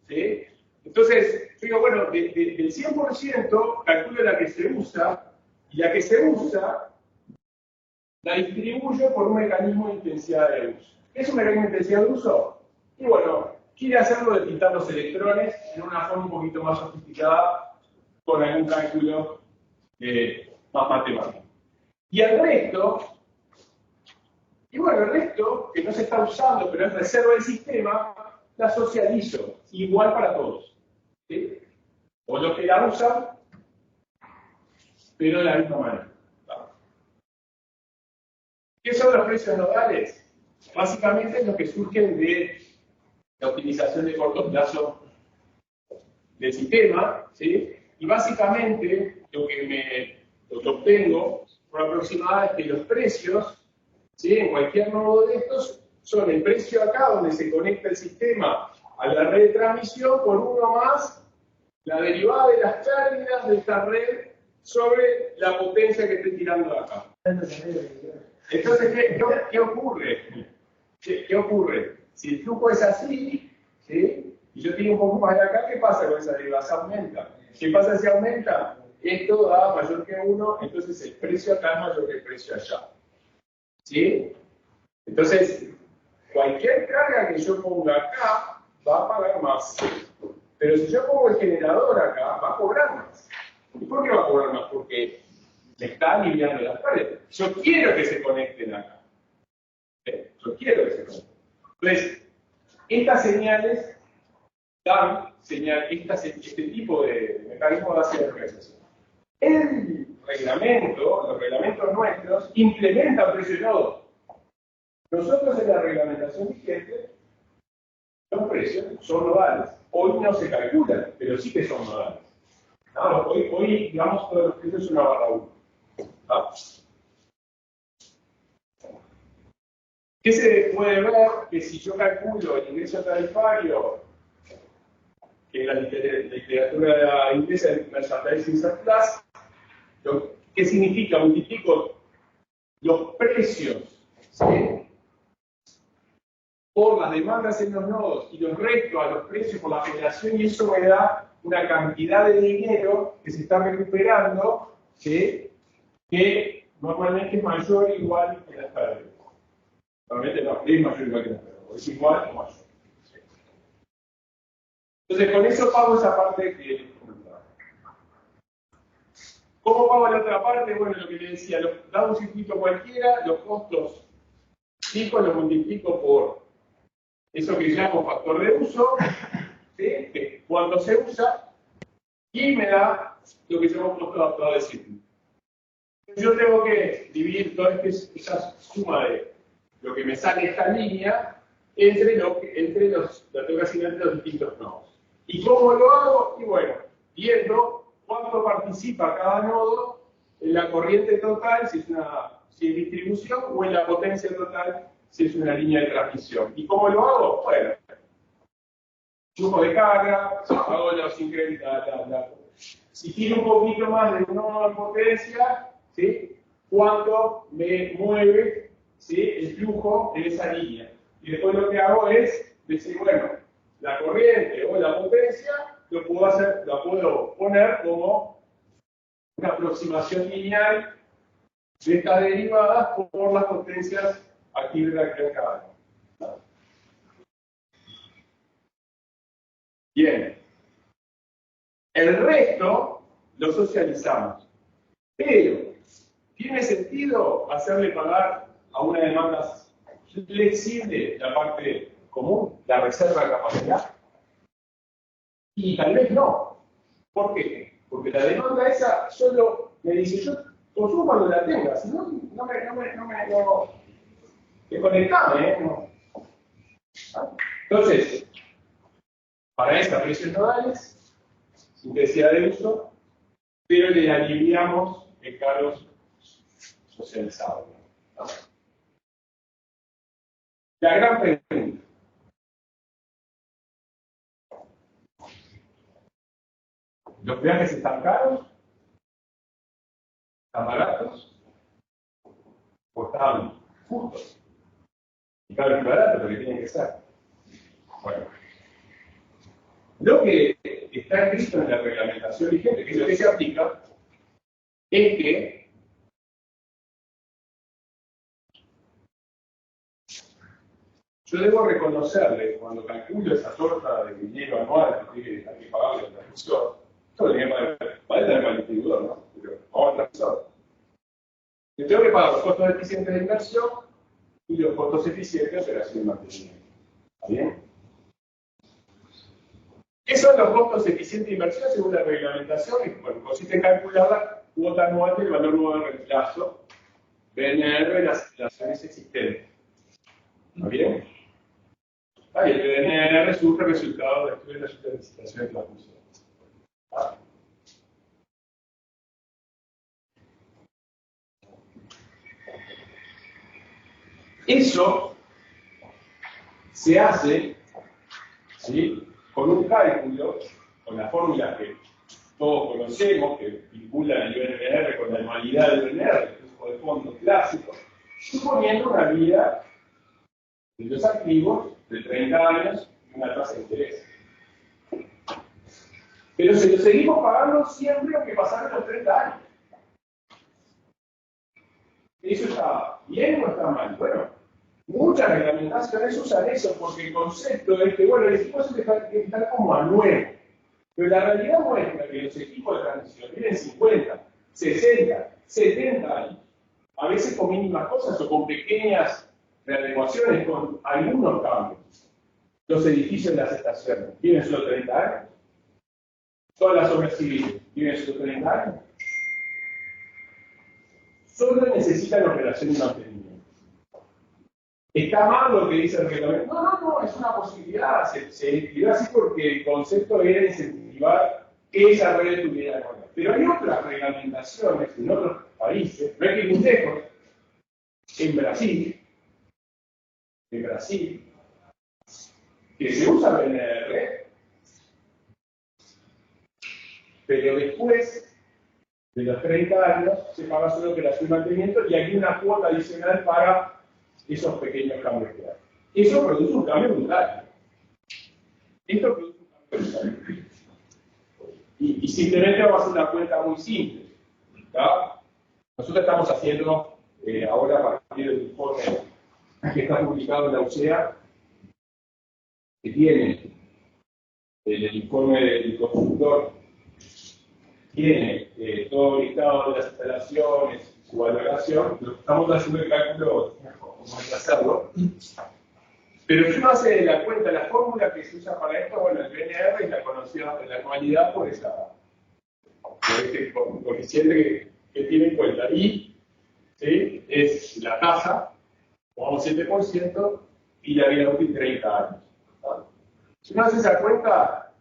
¿sí? Entonces, yo digo, bueno, del 100% calculo la que se usa, y la que se usa la distribuyo por un mecanismo de intensidad de uso. ¿Qué es un mecanismo de intensidad de uso? Y bueno, quiere hacerlo de pintar los electrones en una forma un poquito más sofisticada, con algún cálculo más matemático. Y el resto, que no se está usando, pero es reserva del sistema, la socializo, igual para todos. ¿Sí? O los que la usan, pero de la misma manera. ¿Qué son los precios nodales? Básicamente los que surgen de la optimización de corto plazo del sistema, ¿sí? Y básicamente lo que obtengo por aproximada es que los precios, ¿sí? En cualquier nodo de estos son el precio acá donde se conecta el sistema a la red de transmisión por uno más la derivada de las pérdidas de esta red sobre la potencia que estoy tirando de acá. Entonces, ¿qué ocurre? ¿Qué ocurre? Si el flujo es así, ¿sí? Y yo tiro un poco más de acá, ¿qué pasa con esa derivada? Se aumenta. ¿Qué pasa si aumenta? Esto da mayor que 1, entonces el precio acá es mayor que el precio allá. ¿Sí? Entonces, cualquier carga que yo ponga acá va a pagar más. Pero si yo pongo el generador acá, va a cobrar más. ¿Y por qué va a cobrar más? Porque me está aliviando las paredes. Yo quiero que se conecten acá. Yo quiero que se conecten. Entonces, estas señales dan este tipo de mecanismo de organización. El reglamento, los reglamentos nuestros, implementan precio de nodo. Nosotros en la reglamentación vigente, los precios son nodales. Hoy no se calculan, pero sí que son nodales. ¿No? Hoy, digamos, todos los precios son una barra 1. ¿No? ¿Qué se puede ver? Que si yo calculo el ingreso tarifario, que la literatura inglesa es Merchandising Surplus, ¿qué significa? Multiplico los precios, ¿sí? Por las demandas en los nodos y los resto a los precios por la generación, y eso me da una cantidad de dinero que se está recuperando, ¿sí? Que normalmente es mayor o igual que las pérdidas. Normalmente no, es mayor o igual que las pérdidas, es igual o mayor. ¿Sí? Entonces con eso pago esa parte que les comentaba. ¿Cómo pago la otra parte? Bueno, lo que les decía, dado un circuito cualquiera, los costos fijos los multiplico por eso que llamo factor de uso, ¿sí? Que cuando se usa, y me da lo que llamamos costo adaptado de ciclo. Yo tengo que dividir toda esa suma de lo que me sale esta línea entre la tengo que asignar entre los distintos nodos. ¿Y cómo lo hago? Y bueno, viendo cuánto participa cada nodo en la corriente total, si es distribución, o en la potencia total, si es una línea de transmisión. ¿Y cómo lo hago? Bueno, flujo de carga, hago los incrementos, si tiene un poquito más de un nodo de potencia, ¿sí? ¿Cuánto me mueve, ¿sí? El flujo en esa línea? Y después lo que hago es decir, bueno, la corriente o la potencia lo puedo poner como una aproximación lineal de estas derivadas por las potencias aquí de cada uno. Bien. El resto lo socializamos. Pero, ¿tiene sentido hacerle pagar a una demanda flexible la parte común, la reserva de capacidad? Y tal vez no. ¿Por qué? Porque la demanda esa solo me dice, yo consumo cuando la tenga, si no, desconectame, no. Entonces, para esta precios nodales, sin necesidad de uso, pero le aliviamos el cargo socializado. ¿No? La gran pregunta. ¿Los peajes están caros? ¿Están baratos? ¿O están justos? Y caro y barato, lo que tienen que ser. Bueno. Lo que está escrito en la reglamentación vigente, que es lo que se aplica, es que yo debo reconocerle, cuando calculo esa torta de dinero anual que hay que pagarle al transmisor, esto debería valer para el distribuidor, ¿no? Pero vamos al transmisor. Yo tengo que pagar los costos eficientes de inversión y los costos eficientes de operación y mantenimiento. ¿Está bien? ¿Qué son los costos eficientes de inversión según la reglamentación? Bueno, consiste en calcular la cuota anual del valor nuevo de reemplazo, BNR, de las instalaciones existentes. ¿Está bien? Y el BNR surge resultado de estudios de licitación de transfusión. Eso se hace, ¿sí?, con un cálculo, con la fórmula que todos conocemos, que vinculan el BNR con la anualidad del BNR, el flujo de fondos clásico, suponiendo una vida de los activos de 30 años y una tasa de interés. Pero se lo seguimos pagando siempre aunque pasaron los 30 años. ¿Eso está bien o está mal? Bueno, muchas reglamentaciones usan eso porque el concepto es que, bueno, el equipo se deja que estar como a nuevo. Pero la realidad muestra que los equipos de transición tienen 50, 60, 70 años. A veces con mínimas cosas o con pequeñas readecuaciones, con algunos cambios. Los edificios de las estaciones tienen solo 30 años. Todas las obras civiles tienen solo 30 años. Solo necesitan operación y mantenimiento. ¿Está mal lo que dice el reglamento? No, es una posibilidad. Se escribió así porque el concepto era incentivar que esa red tuviera normas. Pero hay otras reglamentaciones en otros países, no hay que ir muy lejos, en Brasil, que se usa BNR, pero después de los 30 años se paga solo operación y mantenimiento y hay una cuota adicional para esos pequeños cambios que hay. Eso produce un cambio brutal. Esto produce un cambio brutal. Y simplemente vamos a hacer una cuenta muy simple. ¿Tá? Nosotros estamos haciendo, ahora a partir del informe que está publicado en la UCEA, que tiene el informe del consultor, tiene todo listado de las instalaciones, su valoración, estamos haciendo el cálculo cómo hay que hacerlo. Pero si uno hace la cuenta, la fórmula que se usa para esto, bueno, el BNR es la conocida de la anualidad por este coeficiente que tiene en cuenta. Y ¿sí?, es la tasa, pongamos 7%, y la vida útil 30 años. Si uno hace esa cuenta,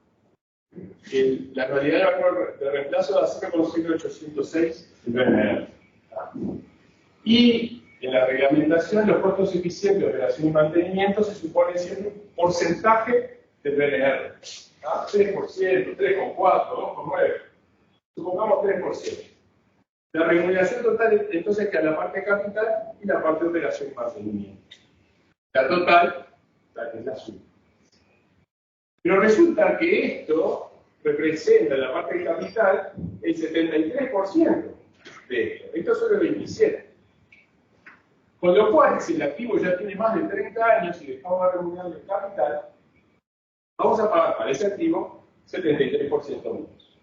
la anualidad de valor de reemplazo da 0,0806 el BNR. Y en la reglamentación, los costos eficientes de operación y mantenimiento se supone siendo un porcentaje del BNR. 3%, 3,4%, 2,9%. Supongamos 3%. La remuneración total, entonces, queda la parte de capital y la parte de operación y mantenimiento. La total, la que es la suma. Pero resulta que esto representa en la parte de capital el 73% de esto. Esto es solo el 27%. Con lo cual, si el activo ya tiene más de 30 años y dejamos de remunerar el capital, vamos a pagar para ese activo 73% menos.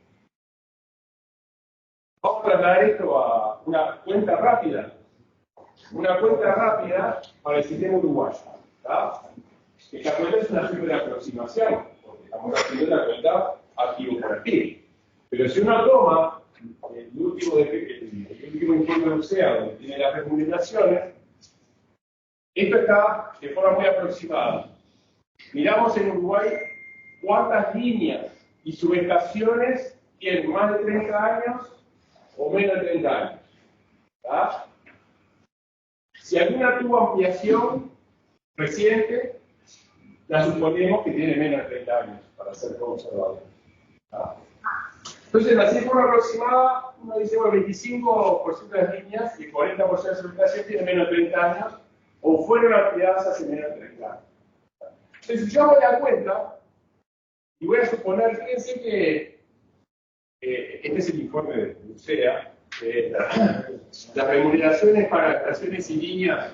Vamos a trasladar esto a una cuenta rápida. Una cuenta rápida para el sistema uruguayo. ¿Tá? Esta cuenta es una super aproximación, porque estamos haciendo la cuenta activo por activo. Pero si uno toma el último informe de UCEA, donde tiene las remuneraciones, esto está de forma muy aproximada. Miramos en Uruguay cuántas líneas y subestaciones tienen más de 30 años o menos de 30 años. ¿Tá? Si alguna tuvo ampliación reciente, la suponemos que tiene menos de 30 años, para ser conservador. ¿Tá? Entonces, así de forma aproximada, uno dice, bueno, 25% de las líneas y el 40% de subestación tiene menos de 30 años, o fueron ampliadas hace menos de 30 años. Entonces, si yo hago la cuenta, y voy a suponer, fíjense que este es el informe de UCEA, las remuneraciones para estaciones y líneas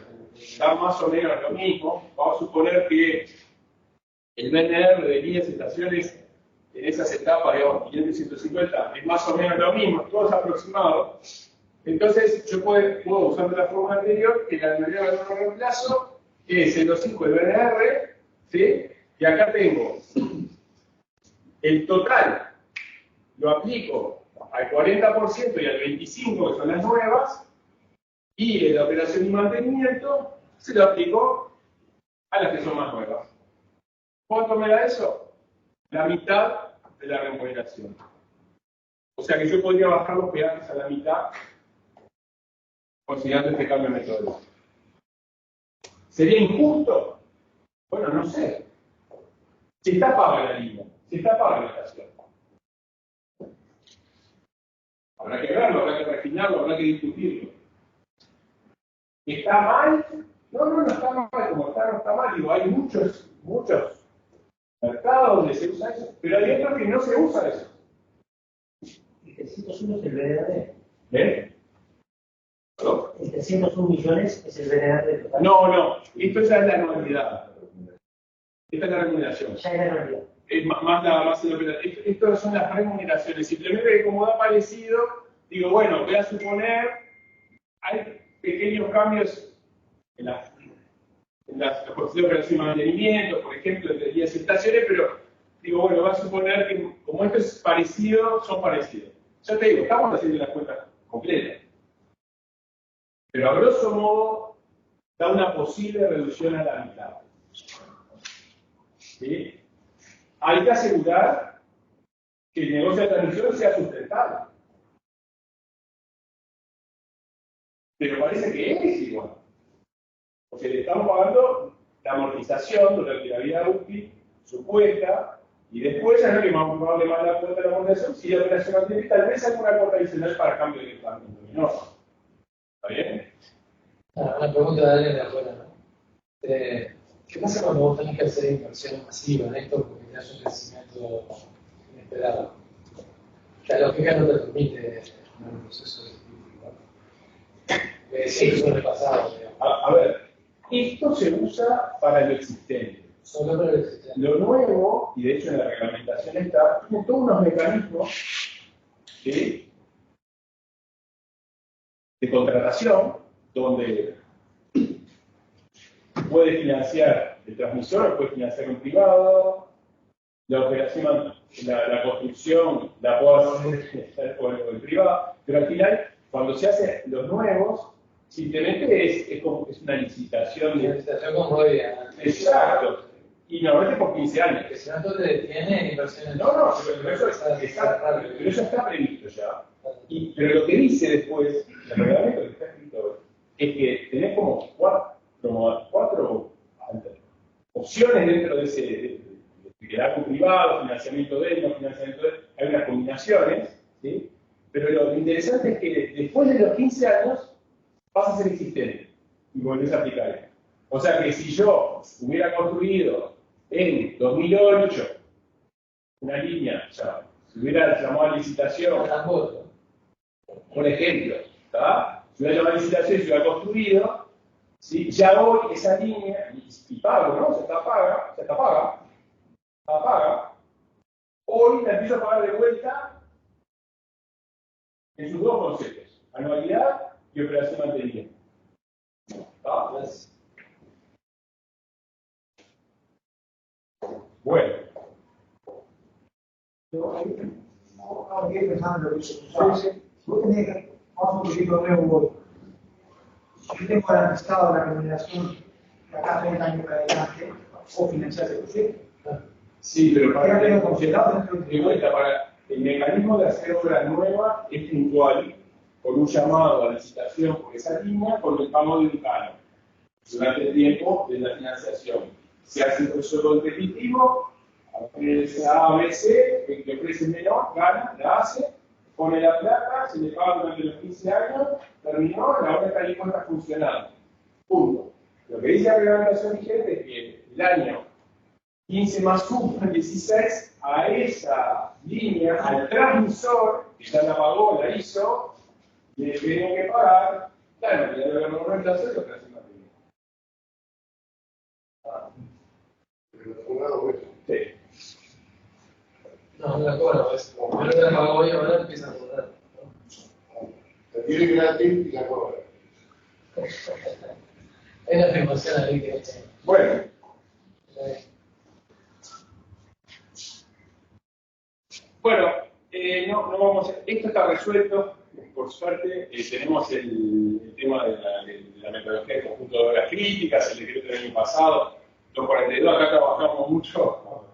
dan más o menos lo mismo. Vamos a suponer que el BNR de líneas y estaciones en esas etapas, digamos, 500 y 150, es más o menos lo mismo, todo es aproximado. Entonces, yo puedo usar la forma anterior, que la anualidad de valor de reemplazo es el 0,5 del BNR, ¿sí? Y acá tengo el total, lo aplico al 40% y al 25%, que son las nuevas, y en la operación y mantenimiento se lo aplico a las que son más nuevas. ¿Cuánto me da eso? La mitad de la remuneración. O sea que yo podría bajar los peajes a la mitad considerando este cambio de metodología. ¿Sería injusto? Bueno, no sé. Si está paga la línea, si está paga la estación. Habrá que verlo, habrá que refinarlo, habrá que discutirlo. ¿Está mal? No está mal, como está, no está mal. Digo, hay muchos mercados donde se usa eso, pero hay otros que no se usa eso. El 301 es el VDR. ¿Ven? ¿Perdón? El 301 millones es el VDR total. No, esto ya es la anualidad. Esta es la remuneración. Ya es la anualidad. Más estas son las remuneraciones. Simplemente que como da parecido, digo, bueno, voy a suponer, hay pequeños cambios en las cuestiones de operación y mantenimiento, por ejemplo, entre días y estaciones, pero digo, bueno, voy a suponer que como esto es parecido, son parecidos. Ya te digo, estamos haciendo las cuentas completas. Pero a grosso modo, da una posible reducción a la mitad. ¿Sí? Hay que asegurar que el negocio de transmisión sea sustentable. Pero parece que es igual. Porque le estamos pagando la amortización durante la vida útil, su cuenta, y después ya no le vamos a pagarle más la cuota de la amortización, si la operación mantiene, tal vez alguna cuota adicional para cambio de equipamiento. ¿No? ¿Está bien? Una pregunta de alguien de afuera, ¿no? ¿Qué pasa cuando vos tenés que hacer inversión masiva en esto porque tenés un crecimiento inesperado? La lógica no te permite un proceso de tipo. Sí, eso es pasado. A ver, esto se usa para lo existente. Solo para lo existente. Lo nuevo, y de hecho en la reglamentación está, tiene todos unos mecanismos de contratación donde puede financiar el transmisor, puede financiar un privado, la operación, la construcción la puede hacer con el privado, pero al final, cuando se hacen los nuevos, simplemente es una licitación. Una licitación con rodilla. Exacto. Y normalmente por 15 años. Que si no te detiene inversiones. No, pero eso está previsto ya. Pero lo que dice después, el reglamento que está escrito, es que tenés como cuatro opciones dentro de ese liderazgo privado, financiamiento de él, no financiamiento de él, hay unas combinaciones, ¿sí? Pero lo interesante es que después de los 15 años pasa a ser existente y volvés a aplicar. O sea que si yo hubiera construido en 2008 una línea, o sea, si hubiera llamado a licitación, por ejemplo, ¿está? Si hubiera llamado a licitación y se hubiera construido, ¿sí? Ya hoy esa línea, y pago, ¿no? Se está paga, hoy la empiezo a pagar de vuelta en sus dos conceptos, anualidad y operación mantenimiento. ¿Está? Bueno. Yo ahora estoy pensando en lo que se usaba. Si vos tenés que, vamos a un nuevo, si yo tengo garantizado la remuneración de acá 30 años para adelante, o financiar el proyecto. Sí, pero para el mecanismo de hacer obra nueva es puntual, con un llamado a licitación por esa línea, con el pago de un canon durante el tiempo de la financiación. Se hace un proceso competitivo, a ABC, el que ofrece menor, gana, la hace, pone la plata, se le paga durante los 15 años, terminó, la obra está ahí cuenta funcionando. Punto. Lo que dice la reglamentación vigente es que el año 15 más 1, 16, a esa línea, al transmisor, que ya la pagó, la hizo, le tienen que pagar la anualidad de la remuneración y la operación mantenimiento. Sí. No la cobra, pues. Como no te la pagó hoy, ahora empieza a cobrar. Te tiene gratis y la cobra. Hay una afirmación ahí que es. Bueno. Bueno, no vamos a... Esto está resuelto, por suerte. Tenemos el tema de la metodología de conjunto de obras críticas, el decreto del año pasado. 242, acá trabajamos mucho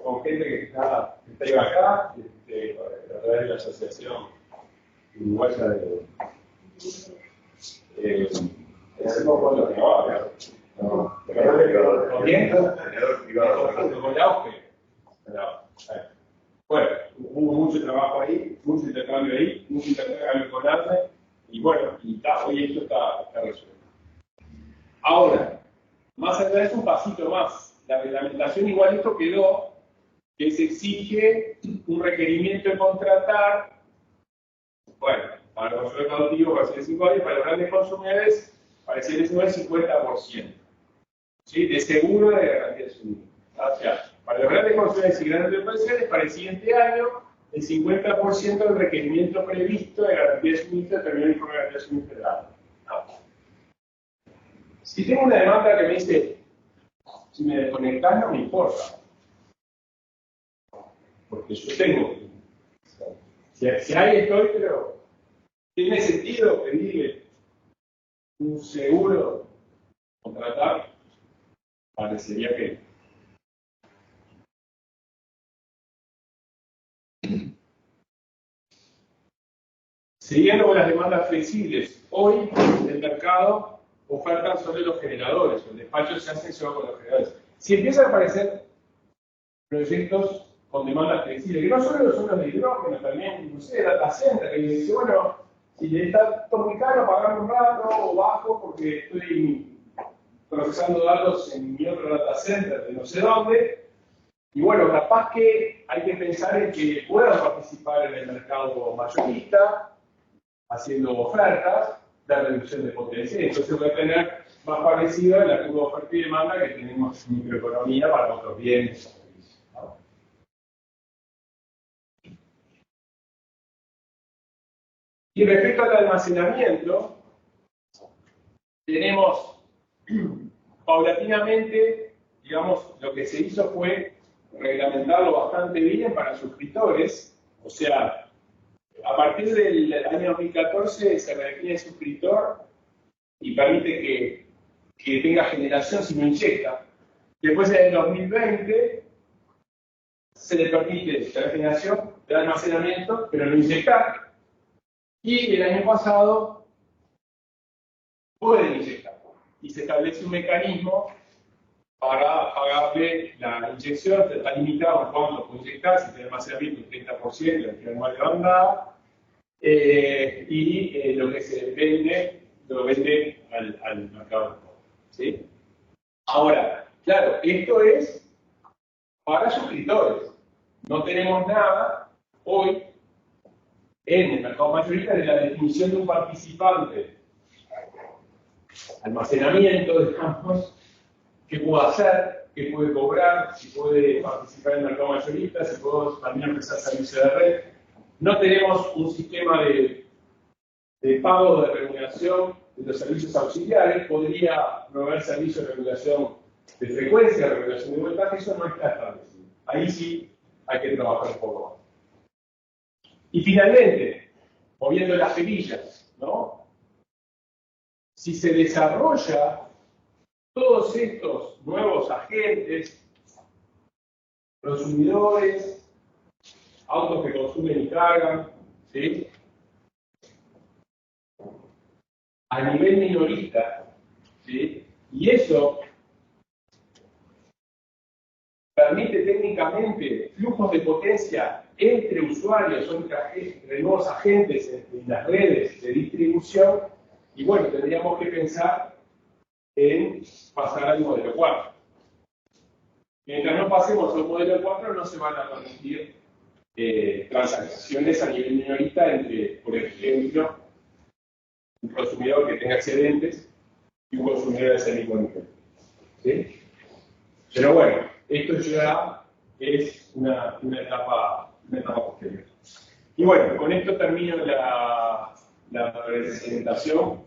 con gente que está acá, a través de la Asociación Uruguaya de... hacemos con los privados, ¿no? ¿Con quién? Con auge. Bueno, hubo mucho trabajo ahí, mucho intercambio con ARME, y bueno, hoy esto está resuelto. Ahora, más allá de eso, un pasito más. La reglamentación igual esto quedó, que se exige un requerimiento de contratar, bueno, para los consumidores productivos para ser 5 años, para los grandes consumidores para ser el 50%. ¿Sí? De seguro de garantía de suministro. O sea, para los grandes consumidores y grandes empresas, para el siguiente año, el 50% del requerimiento previsto de garantía de suministro terminó el informe de garantía de suministro de agua. Si tengo una demanda que me dice, si me desconectás no me importa, porque yo tengo. Si ahí estoy, pero ¿tiene sentido pedirle un seguro, contratar? Parecería que siguiendo con las demandas flexibles, hoy el mercado oferta sobre los generadores, el despacho se hace solo con los generadores. Si empiezan a aparecer proyectos con demandas flexibles, que no solo son los de hidrógeno, también, no sé, data center, que dice, bueno, si le está todo muy caro, pagar un rato o bajo porque estoy procesando datos en mi otro data center de no sé dónde. Y bueno, capaz que hay que pensar en que puedan participar en el mercado mayorista, haciendo ofertas de reducción de potencia. Entonces voy a tener más parecido a la curva de oferta y demanda que tenemos en microeconomía para otros bienes. ¿No? Y respecto al almacenamiento, tenemos paulatinamente, digamos, lo que se hizo fue reglamentarlo bastante bien para suscriptores, o sea, a partir del año 2014 se redefine el suscriptor y permite que tenga generación si no inyecta. Después en el 2020 se le permite la generación de almacenamiento, pero no inyectar. Y el año pasado pueden inyectar. Y se establece un mecanismo para pagarle la inyección, está limitado en cuánto puede inyectar, si tiene almacenamiento un 30%, la anual de bandada, y lo que se vende, lo vende al mercado. ¿Sí? Ahora, claro, esto es para suscriptores. No tenemos nada hoy en el mercado mayorista de la definición de un participante. Almacenamiento, digamos, qué puede hacer, qué puede cobrar, si puede participar en el mercado mayorista, si puede también empezar servicio de red. No tenemos un sistema de pago de regulación de los servicios auxiliares, podría proveer servicios de regulación de frecuencia, de regulación de voltaje, eso no está establecido. Ahí sí hay que trabajar un poco más. Y finalmente, moviendo las perillas, ¿no? Si se desarrolla todos estos nuevos agentes, consumidores, autos que consumen y cargan, ¿sí? A nivel minorista, ¿sí? Y eso permite técnicamente flujos de potencia entre usuarios o entre nuevos agentes en las redes de distribución, y bueno, tendríamos que pensar en pasar al modelo 4. Mientras no pasemos al modelo 4, no se van a permitir transacciones a nivel minorista entre, por ejemplo, un consumidor que tenga excedentes y un consumidor de ese mismo nivel. ¿Sí? Pero bueno, esto ya es una etapa posterior. Y bueno, con esto termino la presentación.